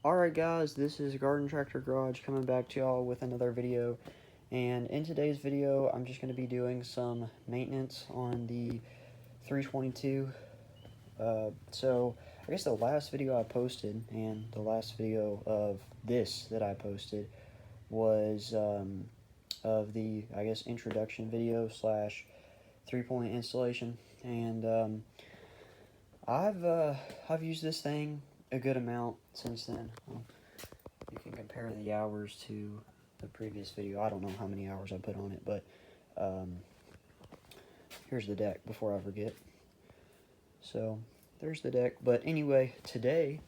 Alright guys, this is Garden Tractor Garage coming back to y'all with another video. And in today's video, I'm just going to be doing some maintenance on the 322. So, I guess the last video I posted, and the last video of this that I posted, was of the, I guess, introduction video slash 3-point installation. And I've used this thing a good amount since then. You can compare the hours to the previous video. I don't know how many hours I put on it, but here's the deck before I forget. So there's the deck. But anyway, today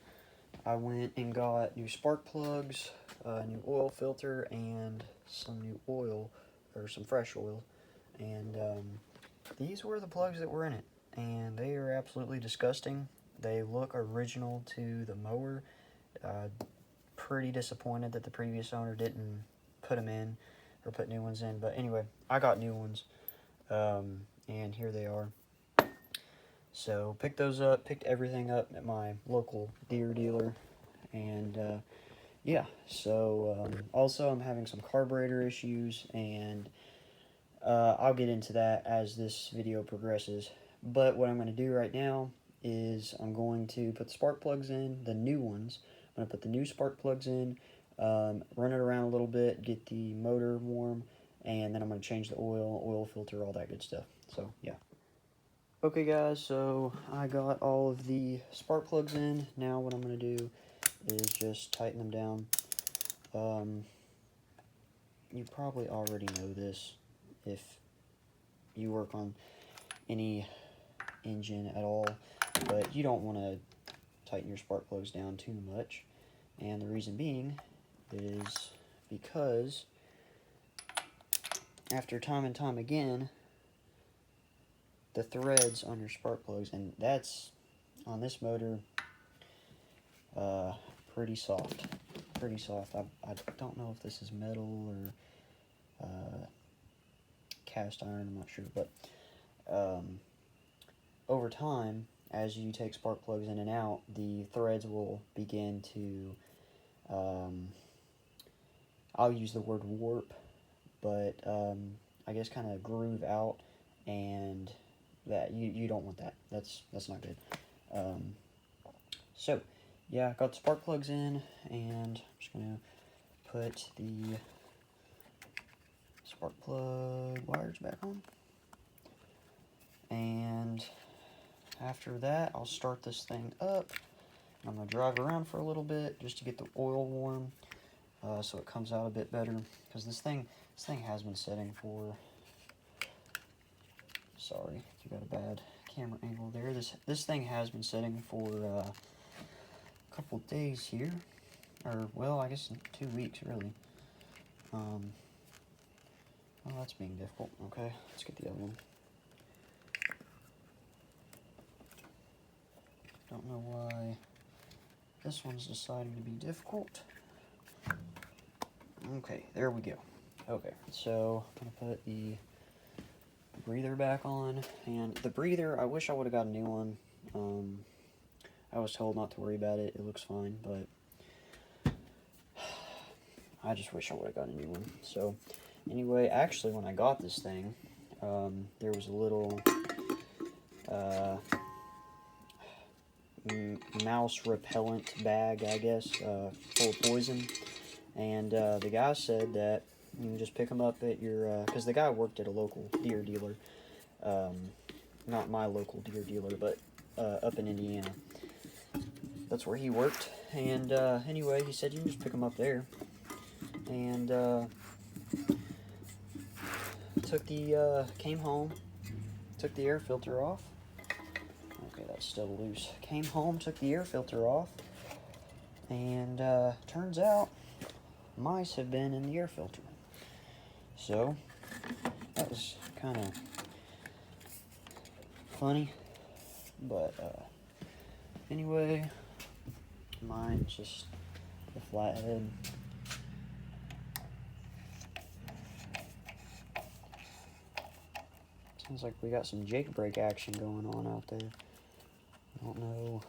I went and got new spark plugs, a new oil filter, and some new oil, or some fresh oil. And these were the plugs that were in it, and they are absolutely disgusting. They look original to the mower. Pretty disappointed that the previous owner didn't put them in, or put new ones in. But anyway, I got new ones, and here they are. So picked those up, picked everything up at my local Deere dealer, and yeah. So also I'm having some carburetor issues, and I'll get into that as this video progresses. But what I'm going to do right now is I'm going to put the spark plugs in, the new ones. I'm going to put the new spark plugs in, run it around a little bit, get the motor warm, and then I'm going to change the oil filter, all that good stuff. So, yeah. Okay, guys, so I got all of the spark plugs in. Now what I'm going to do is just tighten them down. You probably already know this if you work on any engine at all, but you don't want to tighten your spark plugs down too much, and the reason being is because after time and time again, the threads on your spark plugs, and that's on this motor pretty soft. I don't know if this is metal or cast iron, I'm not sure, but over time, as you take spark plugs in and out, the threads will begin to, I'll use the word warp, but I guess kind of groove out, and that you don't want that. That's not good. So yeah, got the spark plugs in, and I'm just gonna put the spark plug wires back on, and after that, I'll start this thing up. I'm going to drive around for a little bit just to get the oil warm, so it comes out a bit better. Because this thing has been setting for... Sorry, you got a bad camera angle there. This thing has been setting for a couple days here. Or, well, I guess 2 weeks, really. Well, that's being difficult. Okay, let's get the other one. Don't know why this one's deciding to be difficult. Okay, there we go. Okay, so I'm going to put the breather back on. And the breather, I wish I would have got a new one. I was told not to worry about it. It looks fine, but I just wish I would have got a new one. So anyway, actually when I got this thing, there was a little mouse repellent bag, I guess, full of poison, and the guy said that you can just pick them up at your, because the guy worked at a local Deere dealer, not my local Deere dealer, but up in Indiana. That's where he worked, and anyway, he said you can just pick them up there, and came home, took the air filter off. Okay, that's still loose. Came home, took the air filter off, and turns out mice have been in the air filter. So that was kind of funny, but anyway, mine's just a flathead. Sounds like we got some jailbreak action going on out there. I don't know.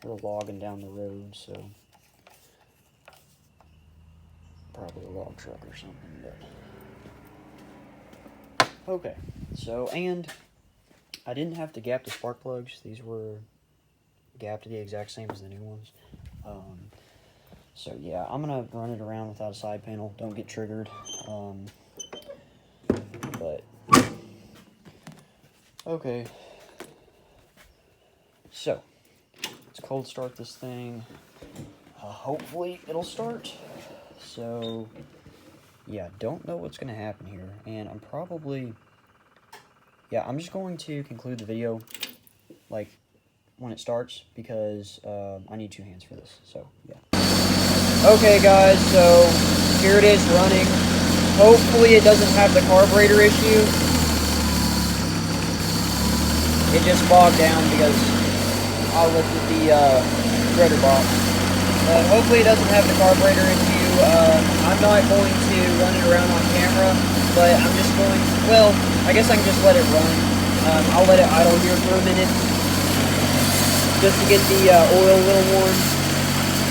They're logging down the road, so probably a log truck or something, but... Okay, so, and I didn't have to gap the spark plugs. These were gapped the exact same as the new ones. So yeah, I'm gonna run it around without a side panel. Don't get triggered. But okay. So let's cold start this thing. Hopefully it'll start. So yeah, don't know what's gonna happen here, and I'm just going to conclude the video like when it starts because I need 2 hands for this. So yeah. Okay guys, so here it is running. Hopefully it doesn't have the carburetor issue. It just bogged down because I lifted the spreader box. But hopefully it doesn't have the carburetor issue. I'm not going to run it around on camera, but I'm just going, well, I guess I can just let it run. I'll let it idle here for a minute just to get the oil a little warm.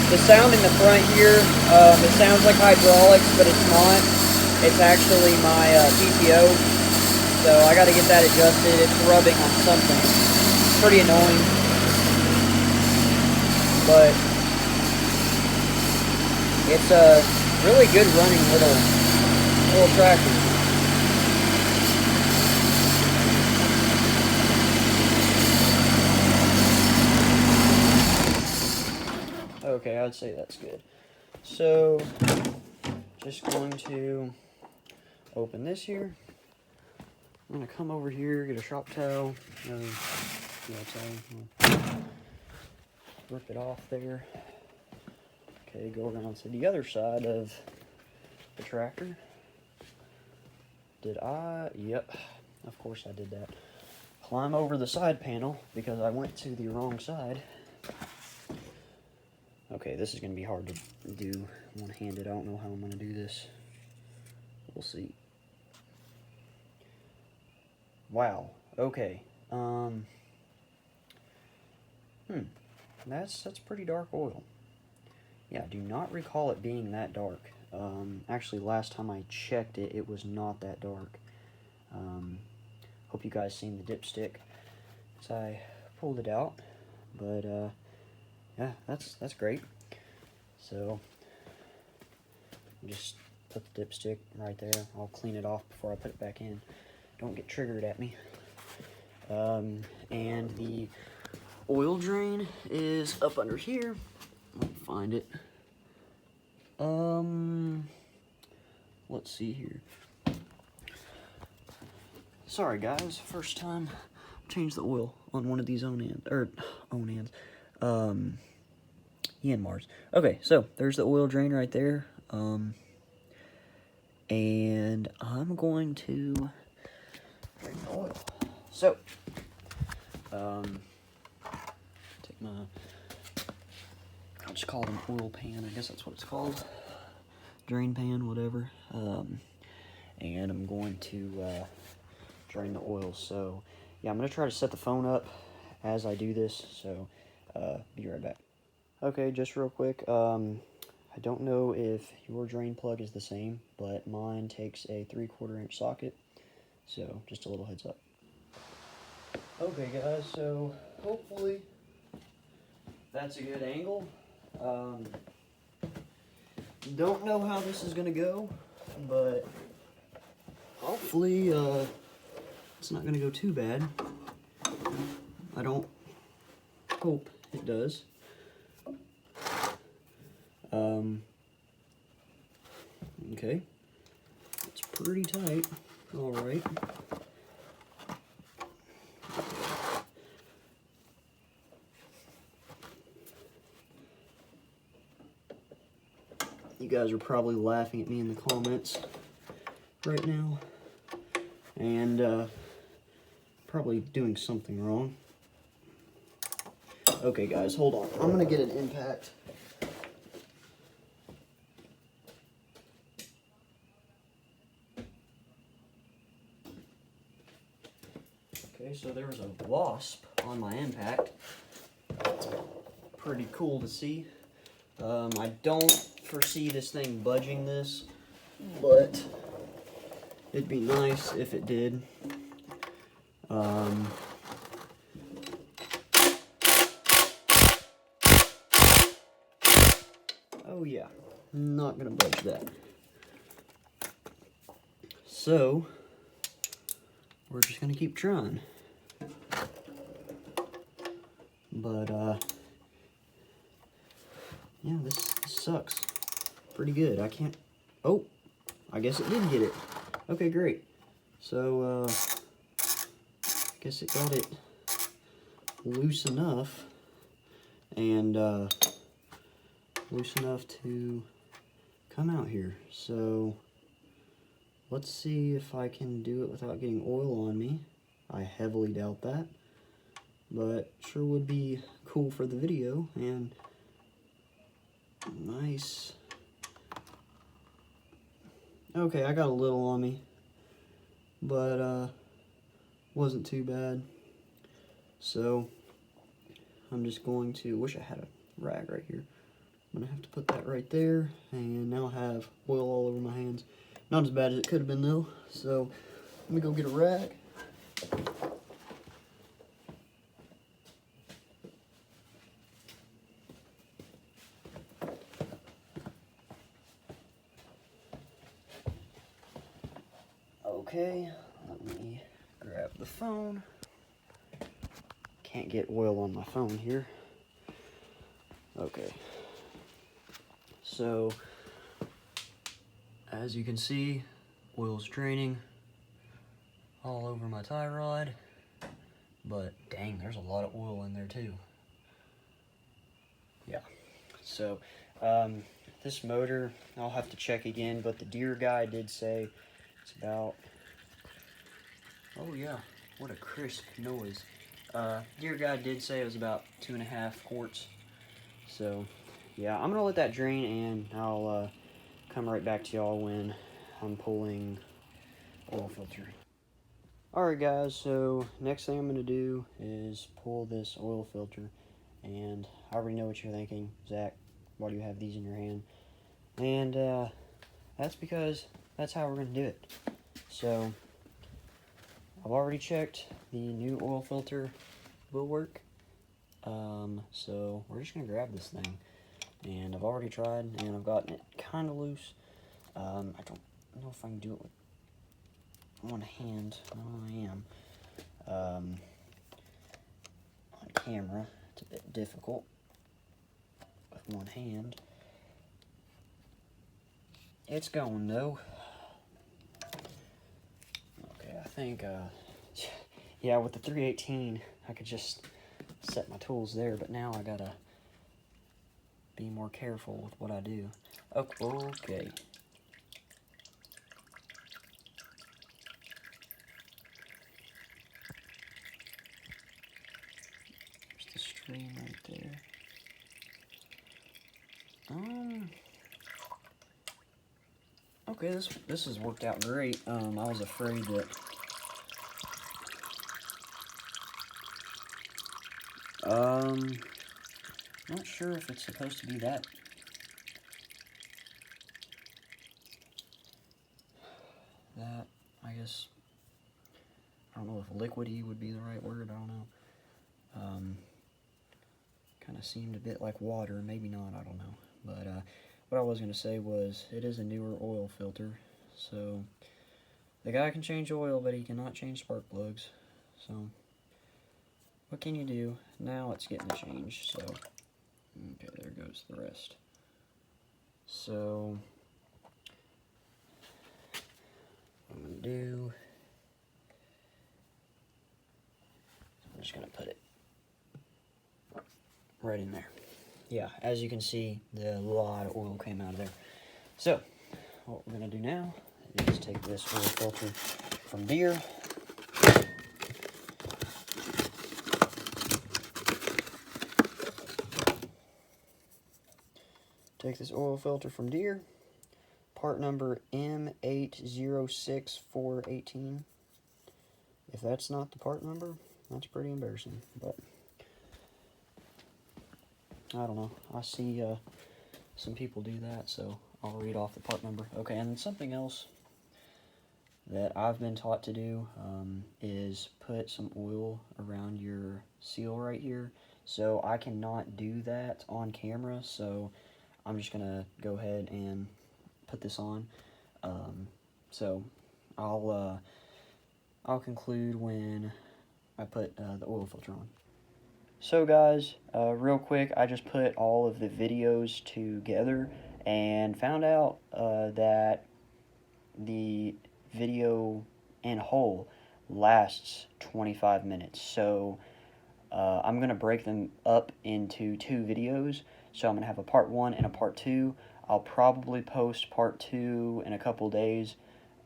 The sound in the front here, it sounds like hydraulics, but it's not. It's actually my PTO, so I got to get that adjusted. It's rubbing on something. It's pretty annoying, but it's a really good running little tractor. Okay, I'd say that's good. So, just going to open this here. I'm going to come over here, get a shop towel. Rip it off there. Okay, go around to the other side of the tractor. Yep, of course I did that. Climb over the side panel because I went to the wrong side. Okay, this is going to be hard to do one-handed. I don't know how I'm going to do this. We'll see. Wow. Okay. That's pretty dark oil. Yeah, I do not recall it being that dark. Actually, last time I checked it, it was not that dark. Hope you guys seen the dipstick as I pulled it out. But, yeah, that's great. So, just put the dipstick right there. I'll clean it off before I put it back in. Don't get triggered at me. And the oil drain is up under here. Let me find it. Let's see here. Sorry guys, first time change the oil on one of these Yanmars. Okay, so there's the oil drain right there. And I'm going to drain the oil. So, take my, I'll just call it an oil pan. I guess that's what it's called. Drain pan, whatever. And I'm going to drain the oil. So, yeah, I'm going to try to set the phone up as I do this. So, be right back. Okay, just real quick. I don't know if your drain plug is the same, but mine takes a 3/4 inch socket. So, just a little heads up. Okay, guys, so hopefully that's a good angle. Don't know how this is going to go, but hopefully it's not going to go too bad. I don't hope it does. Okay, it's pretty tight. All right. You guys are probably laughing at me in the comments right now, and probably doing something wrong. Okay, guys, hold on. I'm gonna get an impact. Okay, so there was a wasp on my impact. It's pretty cool to see. I don't foresee this thing budging this, but it'd be nice if it did. Oh yeah, not gonna budge that. So, we're just gonna keep trying. But, yeah, this sucks. Pretty good. I can't... Oh, I guess it did get it. Okay, great. So, I guess it got it loose enough. And, loose enough to come out here. So, let's see if I can do it without getting oil on me. I heavily doubt that. But sure would be cool for the video, and nice. Okay, I got a little on me, but wasn't too bad. So I'm just going to, wish I had a rag right here. I'm gonna have to put that right there, and now I have oil all over my hands. Not as bad as it could have been though. So let me go get a rag. Okay, let me grab the phone. Can't get oil on my phone here. Okay. So, as you can see, oil's draining all over my tie rod. But dang, there's a lot of oil in there too. Yeah. So, this motor, I'll have to check again, but the Deere guy did say it's about... Oh yeah, what a crisp noise. Deere guy did say it was about 2.5 quarts. So, yeah, I'm gonna let that drain, and I'll come right back to y'all when I'm pulling oil filter. Alright guys, so next thing I'm gonna do is pull this oil filter, and I already know what you're thinking, Zach, why do you have these in your hand? And that's because that's how we're gonna do it. So, I've already checked the new oil filter will work. So we're just gonna grab this thing, and I've already tried, and I've gotten it kind of loose. I don't know if I can do it with one hand. I am. On camera, it's a bit difficult with one hand. It's going though. Okay, I think, yeah, with the 318, I could just set my tools there, but now I gotta be more careful with what I do. Okay. There's the stream right there. Okay, this has worked out great. I was afraid that not sure if it's supposed to be that. I guess, I don't know if liquidy would be the right word, I don't know. Kind of seemed a bit like water, maybe not, I don't know. But, what I was going to say was, it is a newer oil filter, so the guy can change oil, but he cannot change spark plugs. So, what can you do? Now it's getting changed, so, okay, there goes the rest. So, what I'm going to do, I'm just going to put it right in there. Yeah, as you can see, a lot of oil came out of there. So, what we're going to do now is take this oil filter from Deere. Take this oil filter from Deere, part number M806418. If that's not the part number, that's pretty embarrassing, but I don't know. I see some people do that, so I'll read off the part number. Okay, and something else that I've been taught to do is put some oil around your seal right here. So I cannot do that on camera, so I'm just gonna go ahead and put this on. So I'll conclude when I put the oil filter on. So guys, real quick, I just put all of the videos together and found out that the video in whole lasts 25 minutes. So I'm going to break them up into 2 videos. So I'm going to have a part 1 and a part 2. I'll probably post part 2 in a couple days,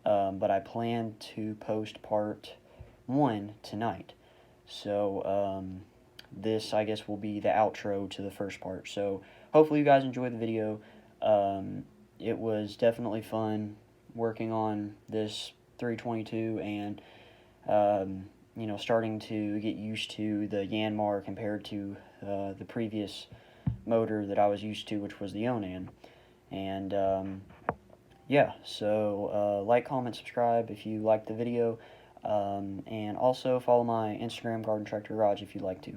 but I plan to post part 1 tonight. So this, I guess, will be the outro to the first part. So hopefully you guys enjoyed the video. It was definitely fun working on this 322 and you know, starting to get used to the Yanmar compared to the previous motor that I was used to, which was the Onan. And yeah, so like, comment, subscribe if you liked the video, and also follow my Instagram, Garden Tractor Garage, if you'd like to.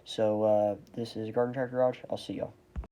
So this is Garden Tractor Garage. I'll see y'all.